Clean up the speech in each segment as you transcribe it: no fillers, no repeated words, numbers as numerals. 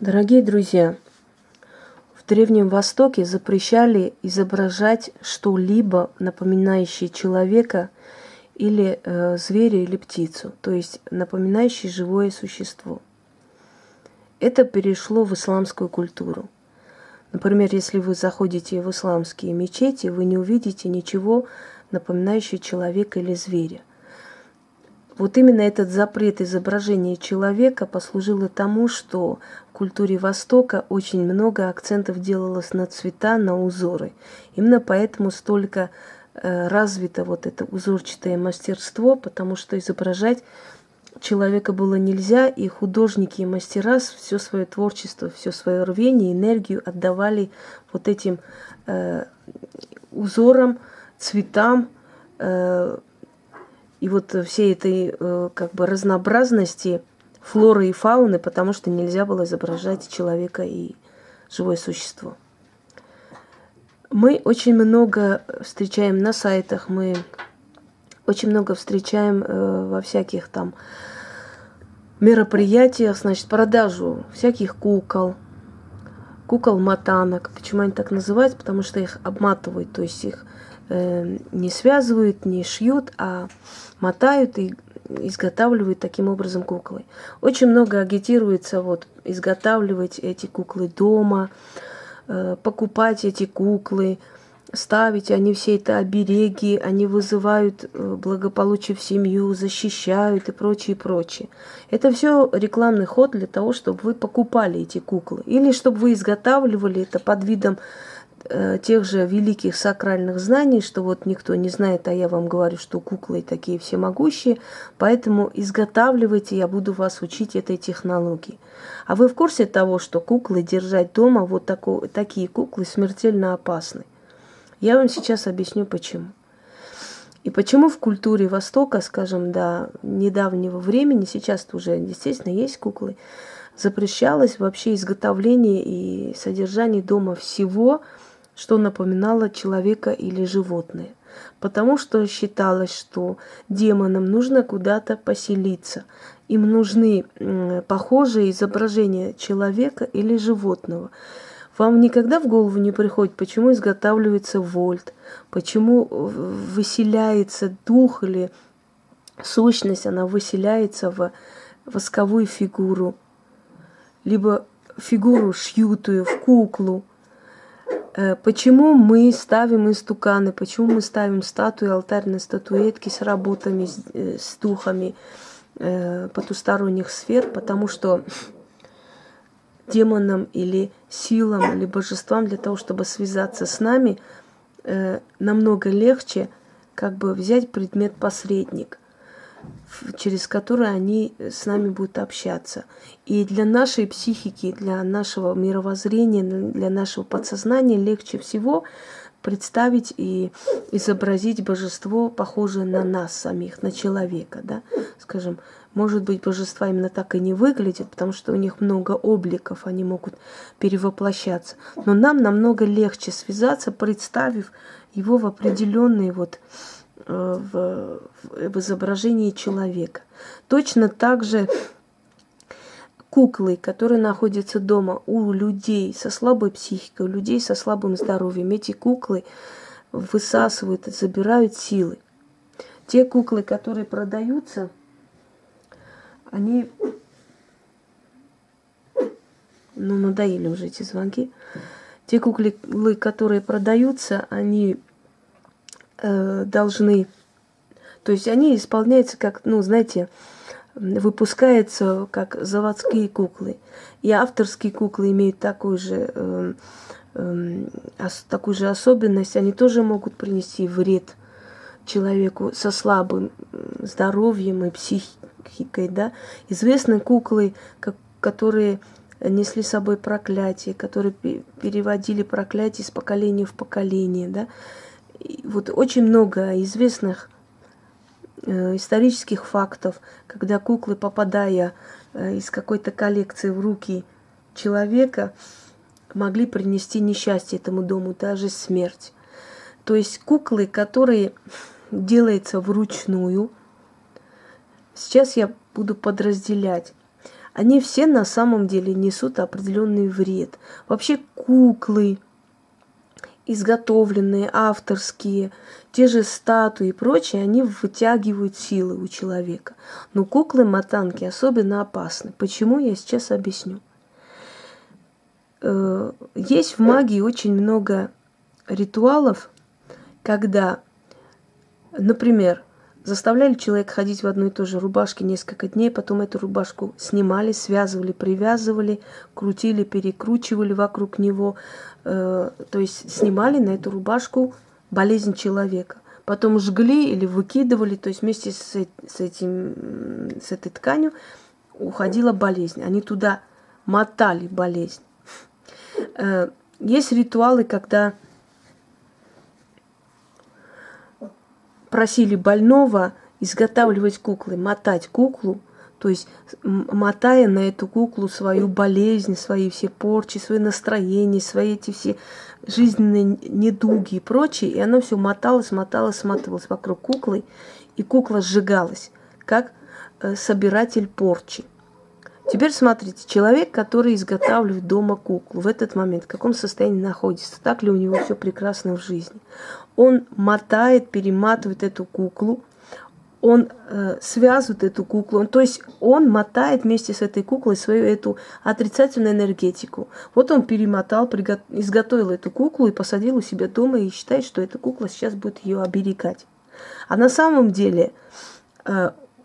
Дорогие друзья, в Древнем Востоке запрещали изображать что-либо, напоминающее человека или зверя или птицу, то есть напоминающее живое существо. Это перешло в исламскую культуру. Например, если вы заходите в исламские мечети, вы не увидите ничего, напоминающего человека или зверя. Вот именно этот запрет изображения человека послужил тому, что в культуре Востока очень много акцентов делалось на цвета, на узоры. Именно поэтому столько развито вот это узорчатое мастерство, потому что изображать человека было нельзя, и художники и мастера все свое творчество, все свое рвение, энергию отдавали вот этим узорам, цветам, и вот всей этой как бы разнообразности флоры и фауны, потому что нельзя было изображать человека и живое существо. Мы очень много встречаем на сайтах, мы очень много встречаем во всяких там мероприятиях, значит, продажу всяких кукол, кукол-мотанок. Почему они так называют? Потому что их обматывают, то есть их не связывают, не шьют, а мотают и изготавливают таким образом куклы. Очень много агитируется вот изготавливать эти куклы дома, покупать эти куклы, ставить. Они все это обереги, они вызывают благополучие в семью, защищают и прочее, прочее. Это все рекламный ход для того, чтобы вы покупали эти куклы. Или чтобы вы изготавливали это под видом тех же великих сакральных знаний, что вот никто не знает, а я вам говорю, что куклы такие всемогущие, поэтому изготавливайте, я буду вас учить этой технологии. А вы в курсе того, что куклы держать дома, вот такие куклы смертельно опасны? Я вам сейчас объясню, почему. И почему в культуре Востока, скажем, до недавнего времени, сейчас уже, естественно, есть куклы, запрещалось вообще изготовление и содержание дома всего, что напоминало человека или животное. Потому что считалось, что демонам нужно куда-то поселиться. Им нужны похожие изображения человека или животного. Вам никогда в голову не приходит, почему изготавливается вольт, почему выселяется дух или сущность, она выселяется в восковую фигуру, либо фигуру шьютую в куклу. Почему мы ставим истуканы, почему мы ставим статуи, алтарные статуэтки с работами, с духами потусторонних сфер, потому что демонам или силам, или божествам для того, чтобы связаться с нами, намного легче как бы взять предмет-посредник, через который они с нами будут общаться. И для нашей психики, для нашего мировоззрения, для нашего подсознания легче всего представить и изобразить божество, похожее на нас самих, на человека. Да? Скажем, может быть, божества именно так и не выглядят, потому что у них много обликов, они могут перевоплощаться. Но нам намного легче связаться, представив его в определенные вот в изображении человека. Точно так же куклы, которые находятся дома у людей со слабой психикой, у людей со слабым здоровьем, эти куклы высасывают и забирают силы. Те куклы, которые продаются, они... надоели уже эти звонки. Те куклы, которые продаются, они должны, то есть они исполняются как, знаете, выпускаются как заводские куклы. И авторские куклы имеют такую же особенность, они тоже могут принести вред человеку со слабым здоровьем и психикой, да. Известны куклы, которые несли с собой проклятие, которые переводили проклятие из поколения в поколение, да. И вот очень много известных исторических фактов, когда куклы, попадая из какой-то коллекции в руки человека, могли принести несчастье этому дому, даже смерть. То есть куклы, которые делаются вручную, сейчас я буду подразделять. они все на самом деле несут определенный вред. Вообще куклы, изготовленные, авторские, те же статуи и прочее, они вытягивают силы у человека. Но куклы-мотанки особенно опасны. Почему, я сейчас объясню. Есть в магии очень много ритуалов, когда, например, заставляли человека ходить в одной и той же рубашке несколько дней, потом эту рубашку снимали, связывали, привязывали, крутили, перекручивали вокруг него, то есть снимали на эту рубашку болезнь человека. Потом жгли или выкидывали, то есть вместе с этой тканью уходила болезнь. Они туда мотали болезнь. Есть ритуалы, когда просили больного изготавливать куклы, мотать куклу, то есть мотая на эту куклу свою болезнь, свои все порчи, свои настроения, свои эти все жизненные недуги и прочее, и оно все моталось вокруг куклы, и кукла сжигалась, как собиратель порчи. Теперь смотрите, человек, который изготавливает дома куклу, в этот момент в каком состоянии находится, так ли у него все прекрасно в жизни. Он мотает, перематывает эту куклу, он связывает эту куклу, то есть он мотает вместе с этой куклой свою эту отрицательную энергетику. Вот он перемотал, изготовил эту куклу и посадил у себя дома и считает, что эта кукла сейчас будет ее оберегать. А на самом деле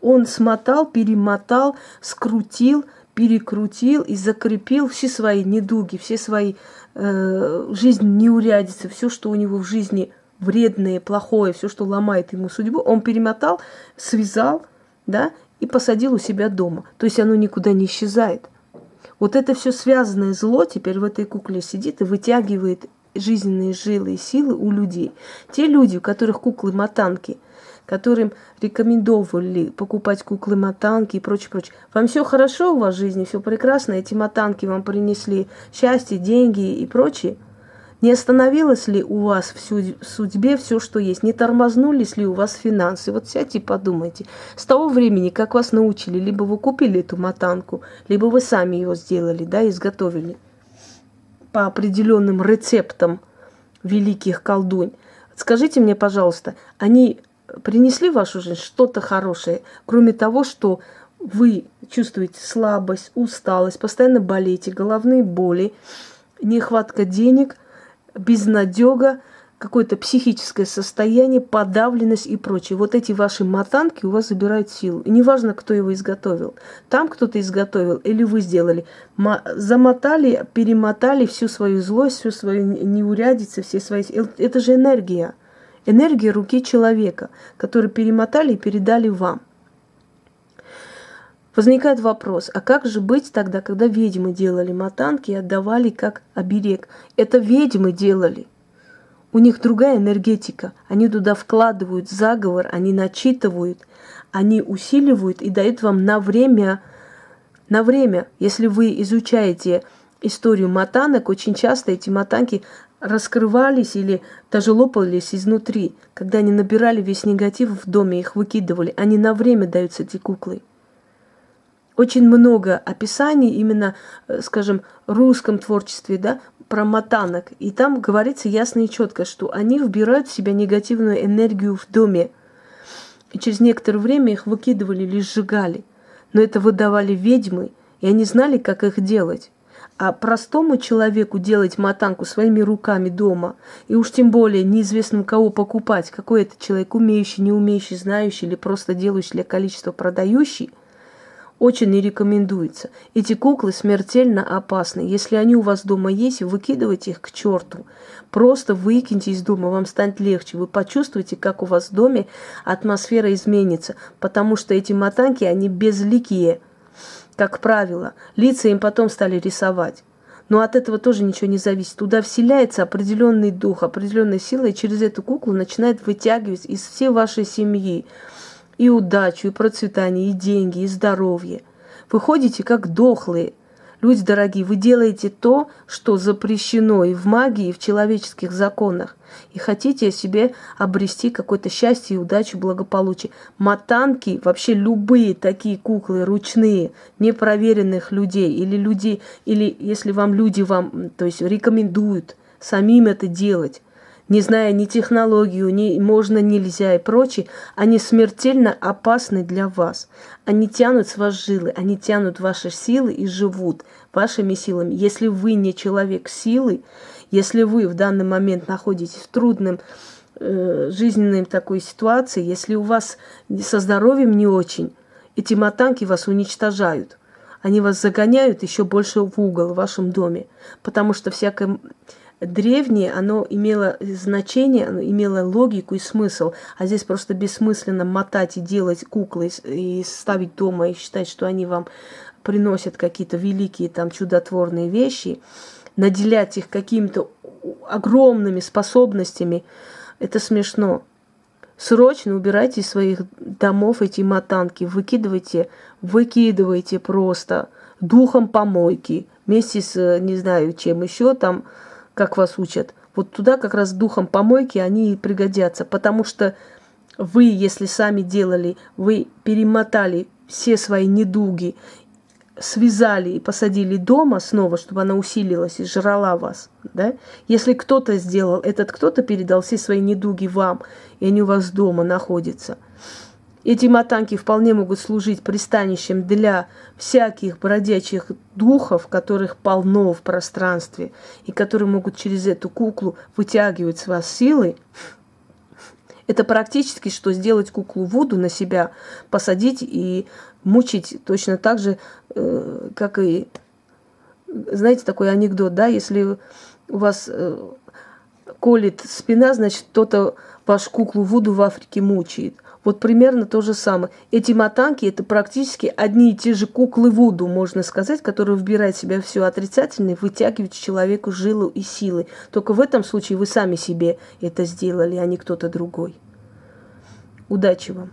он смотал, перемотал, скрутил, перекрутил и закрепил все свои недуги, все свои жизнь неурядицы, все, что у него в жизни вредное, плохое, все, что ломает ему судьбу, он перемотал, связал, да, и посадил у себя дома. То есть оно никуда не исчезает. Вот это все связанное зло теперь в этой кукле сидит и вытягивает жизненные жилы и силы у людей. Те люди, у которых куклы-мотанки, которым рекомендовали покупать куклы-мотанки и прочее. Вам все хорошо у вас в жизни, все прекрасно, эти мотанки вам принесли счастье, деньги и прочее. Не остановилось ли у вас в судьбе все, что есть? Не тормознулись ли у вас финансы? Вот сядьте и подумайте. С того времени, как вас научили, либо вы купили эту мотанку, либо вы сами ее сделали, да, изготовили по определенным рецептам великих колдунь. Скажите мне, пожалуйста, они принесли в вашу жизнь что-то хорошее, кроме того, что вы чувствуете слабость, усталость, постоянно болеете, головные боли, нехватка денег, безнадега, какое-то психическое состояние, подавленность и прочее. Вот эти ваши мотанки у вас забирают силу. И неважно, кто его изготовил. Там кто-то изготовил или вы сделали. Замотали, перемотали всю свою злость, всю свою неурядицу, все свои... Это же энергия. Энергия руки человека, которую перемотали и передали вам. Возникает вопрос, а как же быть тогда, когда ведьмы делали мотанки и отдавали как оберег? Это ведьмы делали. У них другая энергетика. Они туда вкладывают заговор, они начитывают, они усиливают и дают вам на время. Если вы изучаете историю мотанок, очень часто эти мотанки раскрывались или даже лопались изнутри. Когда они набирали весь негатив в доме, их выкидывали. Они на время даются, эти куклы. Очень много описаний именно, скажем, в русском творчестве, да, про мотанок. И там говорится ясно и четко, что они вбирают в себя негативную энергию в доме. И через некоторое время их выкидывали или сжигали. Но это выдавали ведьмы, и они знали, как их делать. А простому человеку делать мотанку своими руками дома, и уж тем более неизвестно кого покупать, какой это человек, умеющий, не умеющий, знающий или просто делающий для количества продающий, очень не рекомендуется. Эти куклы смертельно опасны. Если они у вас дома есть, выкидывайте их к черту. Просто выкиньте из дома, вам станет легче. Вы почувствуете, как у вас в доме атмосфера изменится. Потому что эти мотанки, они безликие, как правило. Лица им потом стали рисовать. Но от этого тоже ничего не зависит. Туда вселяется определенный дух, определенная сила, и через эту куклу начинает вытягивать из всей вашей семьи и удачу, и процветание, и деньги, и здоровье. Вы ходите как дохлые. Люди дорогие, вы делаете то, что запрещено и в магии, и в человеческих законах. И хотите себе обрести какое-то счастье, удачу, благополучие. Матанки, вообще любые такие куклы ручные, непроверенных людей, или если вам люди то есть рекомендуют самим это делать, не зная ни технологию, ни можно, нельзя и прочее, они смертельно опасны для вас. Они тянут с вас жилы, они тянут ваши силы и живут вашими силами. Если вы не человек силы, если вы в данный момент находитесь в трудном жизненной такой ситуации, если у вас со здоровьем не очень, эти матанки вас уничтожают. Они вас загоняют еще больше в угол в вашем доме, потому что всякое древнее, оно имело значение, оно имело логику и смысл. А здесь просто бессмысленно мотать и делать куклы, и ставить дома, и считать, что они вам приносят какие-то великие, там, чудотворные вещи, наделять их какими-то огромными способностями. Это смешно. Срочно убирайте из своих домов эти матанки, выкидывайте просто духом помойки, вместе с, не знаю, чем еще там, как вас учат. Вот туда как раз духом помойки они и пригодятся, потому что вы, если сами делали, вы перемотали все свои недуги, связали и посадили дома снова, чтобы она усилилась и жрала вас. Да? Если кто-то сделал, этот кто-то передал все свои недуги вам, и они у вас дома находятся. Эти матанки вполне могут служить пристанищем для всяких бродячих духов, которых полно в пространстве, и которые могут через эту куклу вытягивать с вас силы. Это практически, что сделать куклу Вуду на себя, посадить и мучить точно так же, как и, знаете, такой анекдот, да, если у вас колет спина, значит, кто-то вашу куклу Вуду в Африке мучает. Вот примерно то же самое. Эти матанки – это практически одни и те же куклы Вуду, можно сказать, которые вбирают в себя все отрицательное, вытягивают человеку жилу и силы. Только в этом случае вы сами себе это сделали, а не кто-то другой. Удачи вам!